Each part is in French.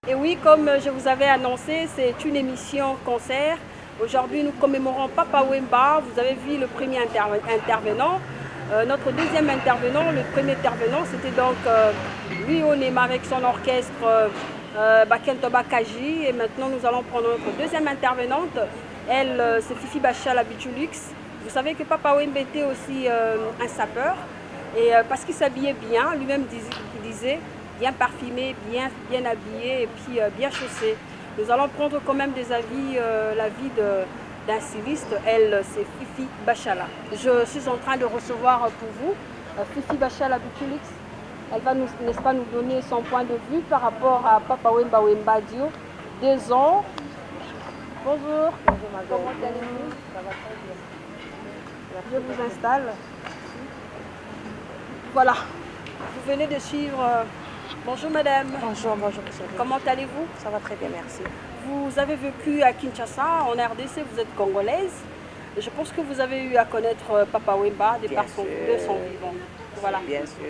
Et oui, comme je vous avais annoncé, c'est une émission concert. Aujourd'hui, nous commémorons Papa Wemba. Vous avez vu le premier intervenant. Notre deuxième intervenant, le premier intervenant, c'était donc lui Onema avec son orchestre Bakento Bakaji. Et maintenant, nous allons prendre notre deuxième intervenante. Elle, c'est Fifi Bachala Bichulux. Vous savez que Papa Wemba était aussi un sapeur. Et parce qu'il s'habillait bien, lui-même disait bien parfumé, bien habillé et puis bien chaussé. Nous allons prendre quand même des avis, l'avis d'un styliste. Elle, c'est Fifi Bachala. Je suis en train de recevoir pour vous Fifi Bachala Bichulux. Elle va, n'est-ce pas, nous donner son point de vue par rapport à Papa Wemba Wemba Dio. 2 ans. Bonjour. Bonjour madame. Comment allez-vous? Ça va très bien. Je vous installe. Voilà. Vous venez de suivre. Bonjour madame. Bonjour, bonjour monsieur. Comment allez-vous? Ça va très bien, merci. Vous avez vécu à Kinshasa, en RDC, vous êtes congolaise. Je pense que vous avez eu à connaître Papa Wemba de son vivant. Voilà. Bien sûr.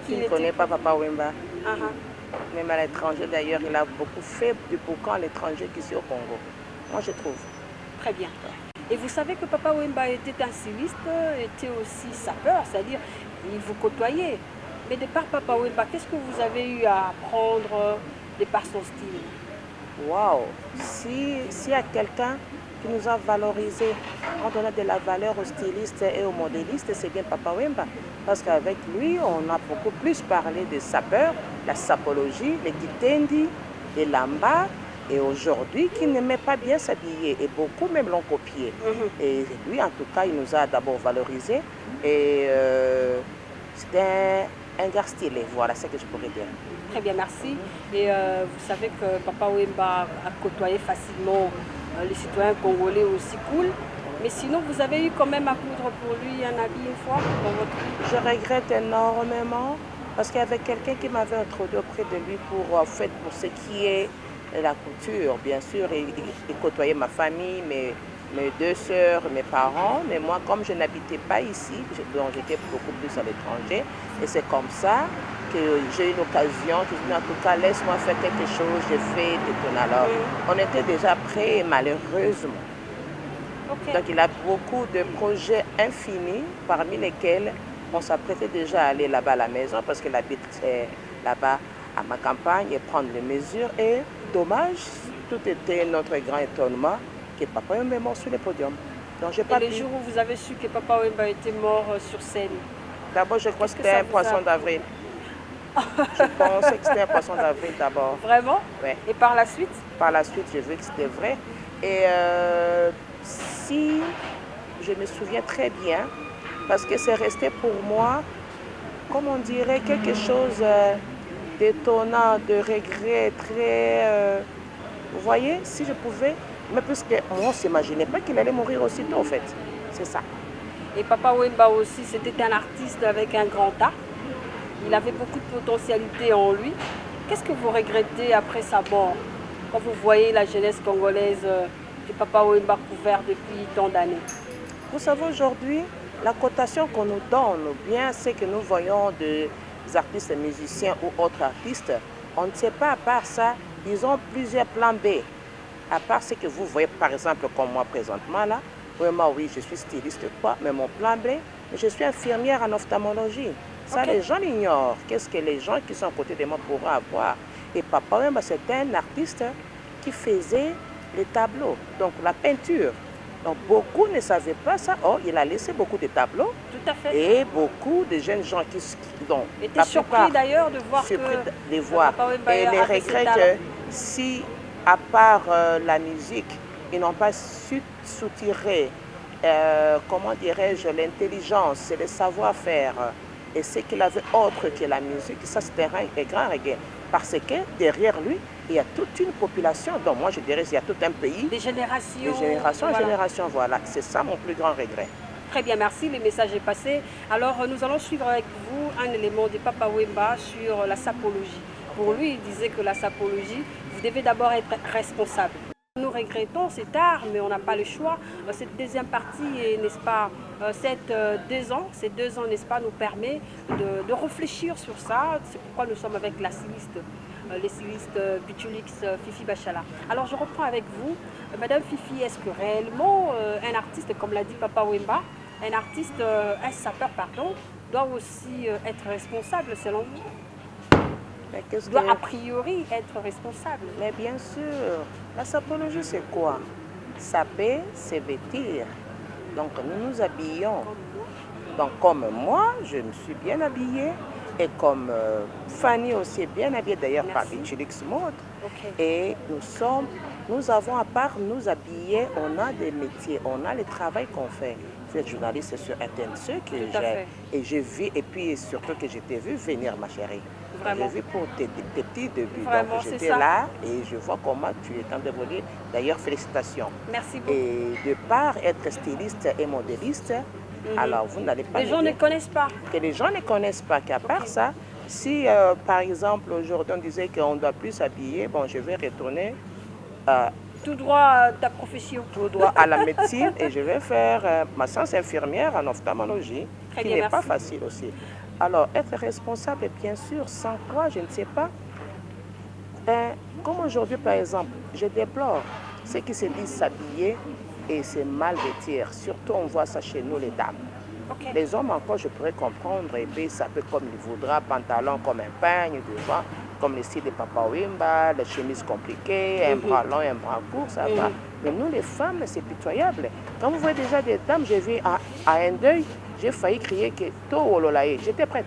Qui ne connaît pas Papa Wemba? Même à l'étranger d'ailleurs, il a beaucoup fait du boucan à l'étranger qu'ici au Congo. Moi je trouve. Très bien. Et vous savez que Papa Wemba était un styliste, était aussi sapeur, c'est-à-dire il vous côtoyait. Mais de par Papa Wemba, qu'est-ce que vous avez eu à apprendre de par son style? Waouh! S'il y a quelqu'un qui nous a valorisé, on donnait de la valeur aux stylistes et aux modélistes, c'est bien Papa Wemba. Parce qu'avec lui, on a beaucoup plus parlé des sapeurs, la sapologie, les kitendi, les lamba. Et aujourd'hui, qui n'aimait pas bien s'habiller. Et beaucoup même l'ont copié. Et lui, en tout cas, il nous a d'abord valorisé. Et c'était un gars stylé. Voilà ce que je pourrais dire. Très bien, merci. Et vous savez que Papa Wemba a côtoyé facilement les citoyens congolais aussi cool. Mais sinon, vous avez eu quand même à coudre pour lui un habit une fois dans votre vie? Je regrette énormément parce qu'il y avait quelqu'un qui m'avait introduit auprès de lui pour ce qui est la couture, bien sûr. Il côtoyait ma famille, mes 2 sœurs, mes parents. Mais moi, comme je n'habitais pas ici, donc j'étais beaucoup plus à l'étranger. Et c'est comme ça que j'ai eu l'occasion, je dis en tout cas, laisse-moi faire quelque chose, j'ai fait des tonnes. Alors, on était déjà prêts, malheureusement. Okay. Donc, il a beaucoup de projets infinis, parmi lesquels on s'apprêtait déjà à aller là-bas à la maison, parce qu'il habite là-bas à ma campagne et prendre les mesures. Et dommage, tout était notre grand étonnement que Papa Wemba est mort sur le podium. Donc, j'ai pas le jour où vous avez su que Papa Wemba était mort sur scène? D'abord, je crois que c'était un poisson d'avril. Je pensais que c'était un poisson d'avril d'abord. Vraiment? Oui. Et par la suite? Par la suite, j'ai vu que c'était vrai. Et si je me souviens très bien, parce que c'est resté pour moi, comme on dirait, quelque chose d'étonnant, de regret, très... vous voyez, si je pouvais, mais puisque on ne s'imaginait pas qu'il allait mourir aussitôt, en fait. C'est ça. Et Papa Wemba aussi, c'était un artiste avec un grand art. Il avait beaucoup de potentialité en lui. Qu'est-ce que vous regrettez après sa mort, quand vous voyez la jeunesse congolaise que Papa Wemba couvert depuis tant d'années? Vous savez, aujourd'hui, la cotation qu'on nous donne, bien c'est que nous voyons des artistes musiciens ou autres artistes, on ne sait pas, à part ça, ils ont plusieurs plans B. À part ce que vous voyez, par exemple, comme moi présentement là, vraiment, oui, je suis styliste, quoi, mais mon plan B, je suis infirmière en ophtalmologie. Ça, les gens l'ignorent. Qu'est-ce que les gens qui sont à côté de moi pourront avoir? Et Papa Wemba, c'était un artiste qui faisait les tableaux, donc la peinture. Donc beaucoup ne savaient pas ça. Or, il a laissé beaucoup de tableaux. Tout à fait. Et beaucoup de jeunes gens qui étaient surpris d'ailleurs de voir les voir. Et les regrets que si, à part la musique, ils n'ont pas su soutirer, comment dirais-je, l'intelligence et le savoir-faire. Et ce qu'il avait autre que la musique, ça c'était un grand regret. Parce que derrière lui, il y a toute une population, donc moi je dirais qu'il y a tout un pays. Des générations. De génération en génération, voilà. C'est ça mon plus grand regret. Très bien, merci, le message est passé. Alors nous allons suivre avec vous un élément de Papa Wemba sur la sapologie. Pour lui, il disait que la sapologie, vous devez d'abord être responsable. Nous regrettons, c'est tard, mais on n'a pas le choix. Cette deuxième partie, n'est-ce pas, ces 2 ans, n'est-ce pas, nous permet de réfléchir sur ça. C'est pourquoi nous sommes avec la styliste, les stylistes Bichulix Fifi Bachala. Alors je reprends avec vous. Madame Fifi, est-ce que réellement un artiste, comme l'a dit Papa Wemba, un artiste, un sapeur, pardon, doit aussi être responsable selon vous? Doit a priori être responsable. Mais bien sûr, la sapologie c'est quoi? Saper, c'est vêtir. Donc nous nous habillons. Donc comme moi, je me suis bien habillée. Et comme Fanny aussi est bien habillée d'ailleurs par Bichulix Mode. Okay. Et nous avons à part nous habiller, on a des métiers, on a le travail qu'on fait. Vous êtes journaliste sur RTNC et j'ai vu, et puis surtout que je t'ai vu venir ma chérie. J'ai vu pour tes petits débuts. Vraiment, donc j'étais là et je vois comment tu es en développé. D'ailleurs, félicitations. Merci beaucoup. Et de part être styliste et modéliste, alors vous n'allez pas... Les gens ne connaissent pas. Que les gens ne connaissent pas, qu'à part ça, si par exemple aujourd'hui on disait qu'on ne doit plus s'habiller, bon je vais retourner... tout droit à ta profession. Tout droit à la médecine et je vais faire ma science infirmière en ophtalmologie, qui n'est pas facile aussi. Alors, être responsable, bien sûr, sans quoi, je ne sais pas. Comme aujourd'hui, par exemple, je déplore ceux qui se disent s'habiller et se mal vêtir. Surtout, on voit ça chez nous, les dames. Okay. Les hommes, encore, je pourrais comprendre, et puis ça peut comme il voudra, pantalon comme un peigne, devant, comme le style de Papa Wemba, les chemises compliquées, un bras long, un bras court, ça va. Mais nous, les femmes, c'est pitoyable. Quand vous voyez déjà des dames, j'ai vu à un deuil, j'ai failli crier que j'étais prête.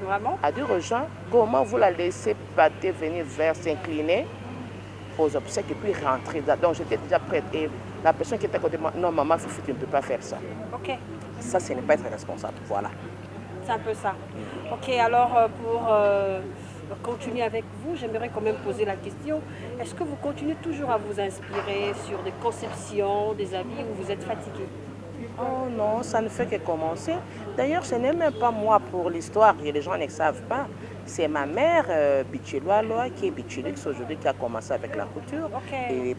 Vraiment? À dire aux gens comment vous la laissez battre, venir vers s'incliner aux obsèques et puis rentrer. Donc j'étais déjà prête. Et la personne qui était à côté de moi, non maman, Fifi, tu ne peux pas faire ça. Ok. Ça, ce n'est pas être responsable. Voilà. C'est un peu ça. Ok, alors pour continuer avec vous, j'aimerais quand même poser la question. Est-ce que vous continuez toujours à vous inspirer sur des conceptions, des habits où vous êtes fatigué? Oh non, ça ne fait que commencer. D'ailleurs, ce n'est même pas moi pour l'histoire, et les gens ne savent pas. C'est ma mère, Bichiloaloa, qui est Bichulix aujourd'hui, qui a commencé avec la couture. Okay. Et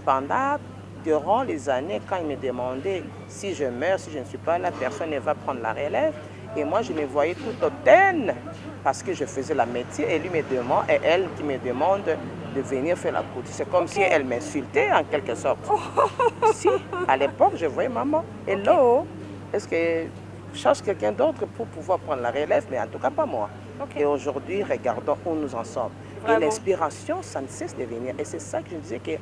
durant les années, quand il me demandait si je meurs, si je ne suis pas là, personne ne va prendre la relève. Et moi, je me voyais tout hautaine parce que je faisais la métier et lui me demande, et elle qui me demande de venir faire la couture. C'est comme si elle m'insultait en quelque sorte. Si, à l'époque, je voyais maman. Hello, est-ce que je cherche quelqu'un d'autre pour pouvoir prendre la relève, mais en tout cas pas moi. Et aujourd'hui, regardons où nous en sommes. Vraiment. Et l'inspiration, ça ne cesse de venir. Et c'est ça que je disais qu'il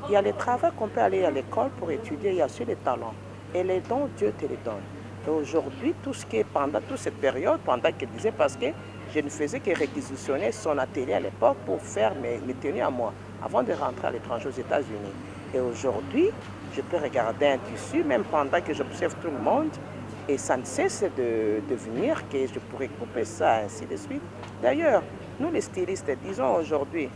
y a le travail qu'on peut aller à l'école pour étudier, il y a aussi les talents. Et les dons, Dieu te les donne. Et aujourd'hui, tout ce qui est pendant toute cette période, pendant qu'elle disait, parce que je ne faisais que réquisitionner son atelier à l'époque pour faire mes tenues à moi, avant de rentrer à l'étranger aux États-Unis. Et aujourd'hui, je peux regarder un tissu, même pendant que j'observe tout le monde, et ça ne cesse de venir, que je pourrais couper ça, ainsi de suite. D'ailleurs, nous les stylistes, disons aujourd'hui,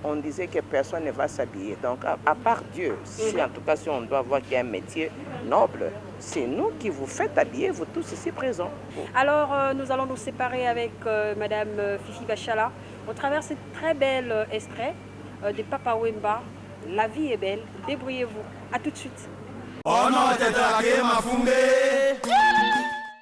on disait que personne ne va s'habiller. Donc, à part Dieu, si en tout cas, si on doit voir qu'il y a un métier noble, c'est nous qui vous faites habiller, vous tous ici présents. Alors, nous allons nous séparer avec Madame Fifi Bachala. Au travers ce très bel extrait de Papa Wemba, La vie est belle, débrouillez-vous. À tout de suite. Oh non, t'es